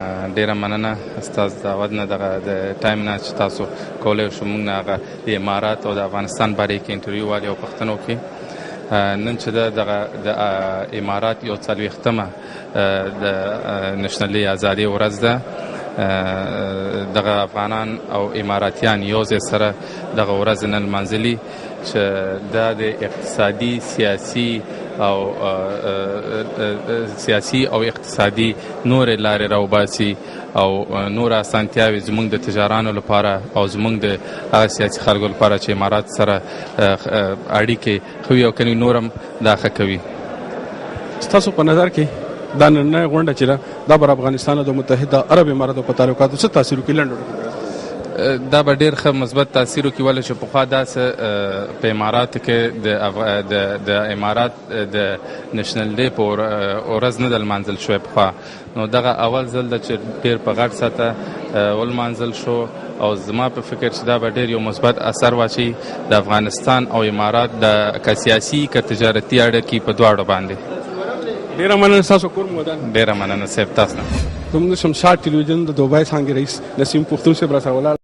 ډیره مننه ستاسو دعوت نه د ټایم نه چې تاسو کولی شو موږ نه هغه د امارات او د افغانستان باره کې انټرویو والي او پوښتنه وکړي. نن چې د امارات یو 40مه د نشنلي ازادي ورځ ده، دغه افغانان او اماراتیان یو ځای سره دغه ورځ نن لمانځلي چې دا د اقتصادي سیاسي او اقتصادي نورې لارې راوباسي او نور اسانتیاوې زموږ د تجارانو لپاره او زموږ د هغه سیاسي خلکو لپاره چې امارات سره اړیکې ښه وي او کني نور هم دا ښه کوي. ستاسو په نظر کې دا نننۍ غونډه چې ده دا بر افغانستان او د متحده عرب اماراتو په تعلقاتو څه تاثیر وکړي؟ لنډ دا به ډېر ښه مثبت تاثیر وکړي، ولې چې پخوا داسې په اماراتو کې د امارات د نشنل ډے په ورځ نه ده لمانځل شوی پخوا، نو دغه اول ځل ده چې ډېر په غټ سطحه ولمانځل شو او زما په فکر چې دا به ډېر یو مثبت اثر واچوي د افغانستان او امارات د که سیاسي که تجارتي اړیکې په دواړو باندې. ډیره مننه ستاسو کور مو ودان. ډیره مننه صاحب تاسو نه. زموږ د شمشاد ټلویزیون د دوبۍ څانګې رئیس نسیم پښتون صاحب راسره ولاړ